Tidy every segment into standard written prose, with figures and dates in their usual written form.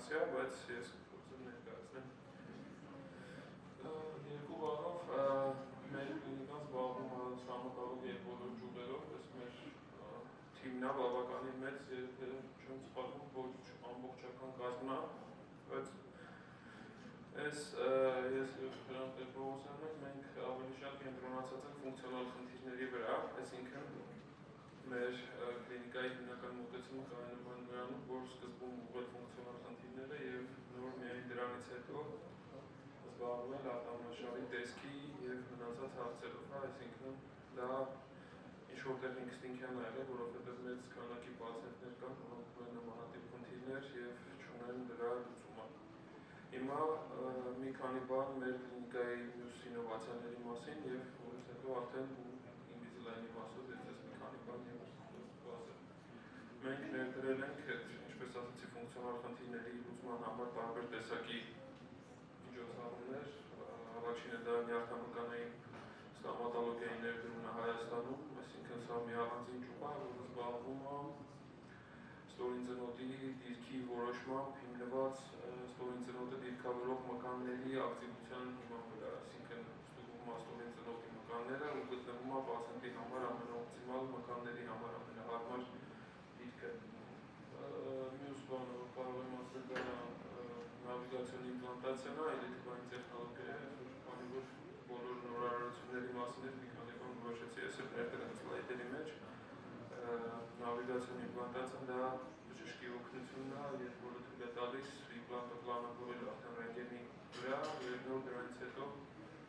ինֆորմացիա, բայց ես կփորձեմ ներկայացնեմ երկու բառով մեր կլինիկան զբաղվում է ստրավմատոլոգիայի բոլոր ճյուղերով, ըստ մեր թիմն է բավականին մեծ, եթե չեմ սխալվում, ոչ ամբողջական կազմն է, բայց ես եւ Հրանտ Տեր-Պողոսյանը մենք ավելի շատ կենտրոնացած ենք ֆունկցիոնալ խնդիրների վրա, այսինքն մեր կլինիկայի հիմնական մոտեցումը կայանում է նրանում, որ սկզբում ուղղել ֆունկցիոնալ խնդիրները եւ նոր միայն դրանից հետո զբաղվել ատամնաշարի տեսքի եւ մնացած հարցերով, այսինքն դա ինչ որտեղ ինստինկտիվ է, որովհետեւ մեծ քանակի պացիենտներ կան, որոնք ունեն նմանատիպ խնդիրներ եւ չունեն դրա լուծումը։ Հիմա մի քանի բան մեր կլինիկայի մյուս ինովացիաների մասին եւ որից հետո արդեն Invisalign-ի մասով ես մի քանի բան եւս կասեմ։ Մենք ներդրել ենք, ինչպես ասացի, ֆունկցիոնալ խնդիրների լուծման համար տարբեր տեսակի միջոցառումներ, առաջինը դա նյարդամկանային ստոմատոլոգիայի ներդրումն է Հայաստանում, այսինքն սա մի առանձին ճյուղ է, որը զբաղվում է ստորին ծնոտի դիրքի որոշմամբ հիմնված ստորին ծնոտը դիրքավորող մկանների ակտիվության հիման վրա, այսինքն ստուգվում է ստորին ծնոտի մկանները ու գտնվում է պացիենտի համար ամենաօպտիմալ մկանների համար ամենահարմար դիրքը։ Մյուս բանը, որ կարող եմ ասել, դա նավիգացիոն իմպլանտացիան է, էլեկտրոնային տեխնոլոգիա է, քանի որ բոլոր նորարարությունների մասին մի քանի բան որոշեցի ես ներդրել սլայդերի մեջ։ Նավիգացիոն իմպլանտացիան դա բժշկի օգնությունն է, երբ որը թույլ է տալիս իմպլանտը պլանավորել արդեն ռենտգենի վրա, եւ նոր դրանից հետո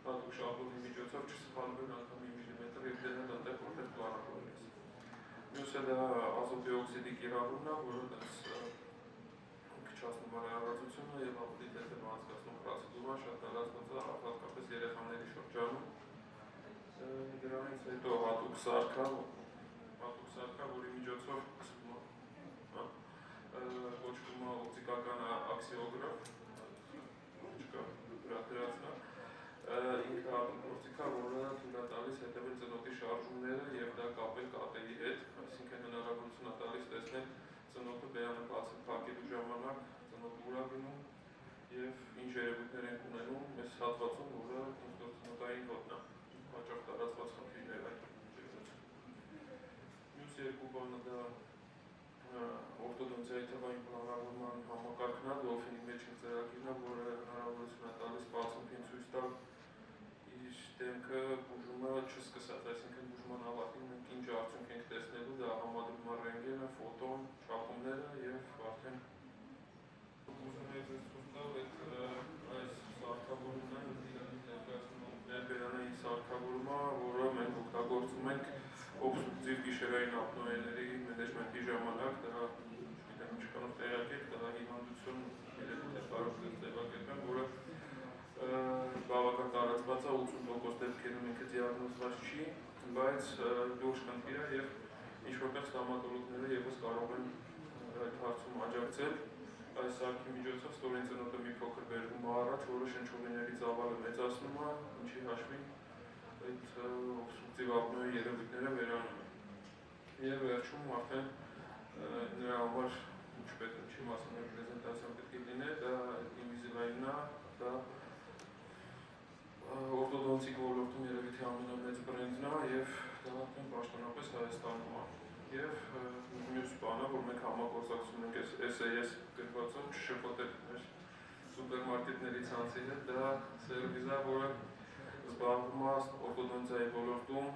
հատուկ շաբլոնի միջոցով չսխալվել անգամ մի միլիմետր եւ դնել այնտեղ որտեղ պլանավորել է։ Մյուսը դա ազոտի օքսիդի կիրառումն է, որը քչացնում արարածությունը եւ ավելի դեպի անցկացնում պրոցեդուրը շատ տարածված է, հատկապես երեխաների շրջանում։ Դրանից հետո հատուկ սարքա, որի միջոցով կոչվում է օպտիկական աքսիոգրաֆ, դրացնա, ինքը հատուկ գործիք է, որը թույլ է տալիս հետևել ծնոտի շարժումները եւ դա կապել կատերի հետ, այսինքն հնարավորություն է տալիս տեսնել ծնոտը բերանապացը փակելու ժամանակ ծնոտը ուր է գնում եւ ինչ երևույթներ են ունենում այս հատվածում, որը ինքնոծնոտային հոդն է, հաճախ տարածված խնդիրներ այդ ջերմություն։ Մյուս երկու բանը դա օրտոդոնտիայի թվային պլանավորման համակարգն է, Dolphin Imaging ծրագիրն է, որը հնարավորություն է տալիս պացիենտին ցույց տալ իր դեմքը բուժումը չսկսած, այսինքն բուժման ավարտին մենք ինչ արդյունք ենք տեսնելու, դա համադրում է ռենտգենը, ֆոտոն, չափումները եւ արդեն ուզում եմ ձեզ ցույց տալ այս սարքավորումն ներբերանային սարքավորումը, որը մենք օգտագործում ենք օբստրուկտիվ գիշերային ապնոյաների մենեջմենտի ժամանակ, դա չգիտեմ ինչքանով տեղյակ եք, դա հիվանդություն կարող է ձևակերպել, որը բավական տարածված է 80% դեպքերում ինքը դիագնոզված չի, բայց լուրջ խնդիր է եւ ինչ որտեղ ստոմատոլոգները եւս կարող են այդ հարցում աջակցել։ Այս սարքի միջոցով ստորին ծնոտը մի փոքր բերվում է առաջ, որը շնչուղիների ծավալը մեծացնում է, ինչի հաշվին այդ օբստրուկտիվ ապնոյի երևույթները վերանում են։ Եվ վերջում արդեն նրա համար ինչ պետք է չի մասն ռեպրեզենտացիան պետք է լինի, դա Invisalign-ն է, դա օրտոդոնտիկ ոլորտում երևի թե ամենամեծ բրենդն է եւ դա արդեն պաշտոնապես Հայաստանում է։ Եվ մյուս բանը, որ մենք համագործակցում ենք SAS գրվածով չշփոթել մեր սուպերմարկետների ցանցի հետ, դա սերվիս է, որը զբաղվում է օրտոդոնտիայի ոլորտում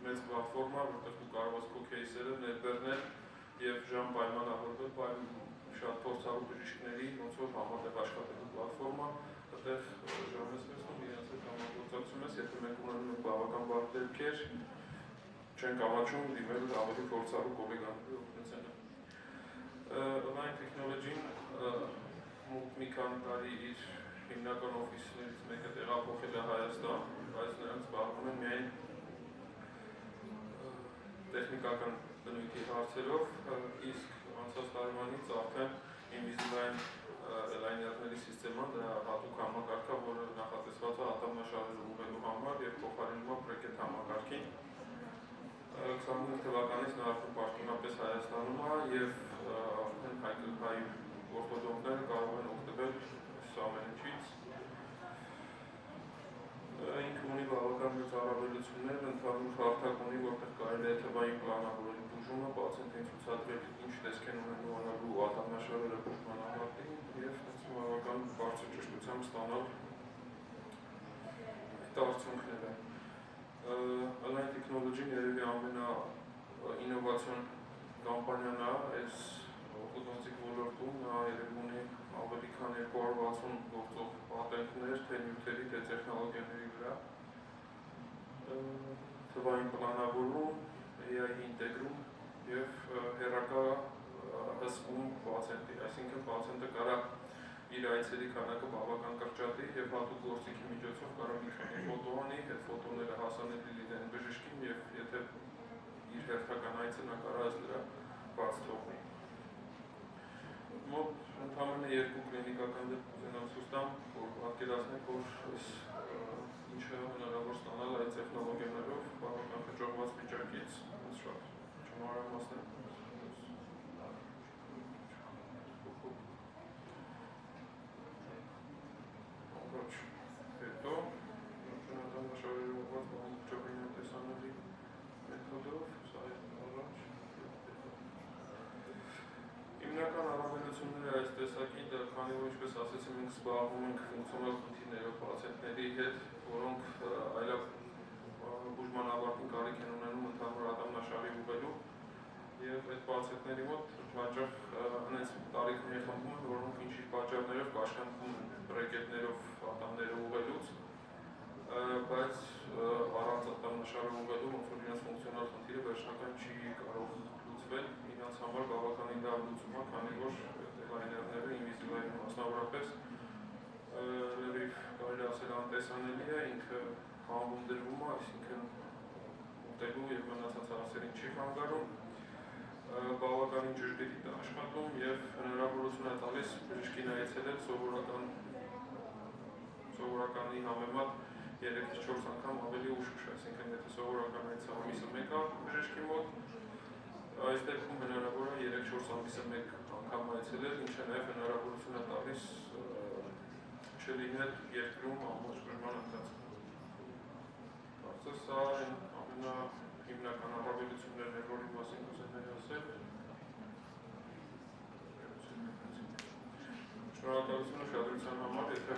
մեծ պլատֆորմա, որտեղ դու կարող ես քո քեյսերը ներբեռնել եւ ժամ պայմանավորվել շատ փորձառու բժիշկների ոնց որ համատեղ աշխատելու պլատֆորմա, այդտեղ ժամ ես վերցնում, իրենց հետ համագործակցում ես, եթե մենք ունենում ենք բավական բարդ դեպքեր, չենք ամաչում դիմել ավելի փորձառու գոլեգանների օգնությանը։ Align Technology-ն մի քանի տարի իր հիմնական օֆիսներից մեկը տեղափոխել է Հայաստան, բայց նրանք զբաղվում են միայն տեխնիկական բնույթի հարցերով, իսկ անցած տարեվանից արդեն Invisalign լայներների սիստեման դա հատուկ համակարգ է, որը նախատեսված է ատամնաշարերը ուղղելու համար եւ փոխարինում է բրեկետ համակարգին։ 25 թվականից նա արդեն պաշտոնապես Հայաստանում է եւ արդեն հայ առավելություններ, ընդհանուր հարթակ ունի, որտեղ կարելի է թվային պլանավորել բուժումը, պացիենտին ցուցադրել ինչ տեսք են ունենում անալու ատամնաշարերը բուժման ավարտին եւ բավական բարձր ճշտությամբ ստանալ այդ արդյունքները։ Align Technology-ն երևի ամենաինովացիոն կամպանիան է այս օրթոդոնտիկ ոլորտում, նա երևի ունի ավելի քան 260 գործող պատենտներ թե նյութերի, թե տեխնոլոգիաների վրա։ Թվային պլանավորում, AI ինտեգրում եւ հեռակա հսկում պացիենտի, այսինքն պացիենտը կարա իր այցերի քանակը բավական կրճատի եւ հատուկ գործիքի միջոցով կարող մի քանի ֆոտո անի, այդ ֆոտոները հասանելի լինեն բժշկին եւ եթե իր հերթական այցը նա կարող է դրա բաց թողնի։ Մոտ ընդամենը 2 կլինիկական դեպք ունենամ ցույց տամ, որ պատկերացնեք, որ ինչը հնարավոր ստանալ այդ տեխնոլոգիաներով բավական հաջողված վիճակից, շատ չմանրամասնեմ։ Հետո ատամնաշարերը ուղղված բանջարային տեսանելի մեթոդով, սա է առաջ։ Հիմնական առավելությունները այս տեսակի, քանի որ ինչպես ասեցի, մենք զբաղվում ենք ֆունկցիոնալ խնդիրներով պացիենտների հետ, որոնք այլև բուժման ավարտին կարիք են ունենում ընդհանուր ատամնաշարի ուղղելու եւ այդ պացիենտների մոտ հաճախ այնպես տարիքներ խմբում են, որոնք ինչ-ինչ պատճառներով կաշկանդվում են բրեկետներով ատամները ուղղելուց, բայց առանց ատամնաշարը ուղղելու ոնց որ իրենց ֆունկցիոնալ խնդիրը վերջնական չի կարող լուծվել, իրենց համար բավականին լավ լուծում է, քանի որ լայներները ինվիզիվային մասնավորապես լրիվ կարելի ասել անտեսանելի է, ինքը համբում դրվում է, այսինքն ուտելու եւ մնացած հարցերին չի խանգարում, բավականին ճշգրիտ է աշխատում եւ հնարավորություն է տալիս բժշկին այցելել սովորականի համեմատ 3-4 անգամ ավելի ուշ, այսինքն եթե սովորական այցը ամիսը 1 բժշկի մոտ, այս դեպքում հնարավոր է 3-4 ամիսը 1 անգամ այցելել, ինչը նաեւ հնարավորություն է տալիս չլինել երկրում ամբողջ բուժման ընթացքում։ Կարծես սա ամենահիմնական առավելություններն են, որի մասին կուզենայի ասել։ Շնորհակալություն ուշադրության համար, եթե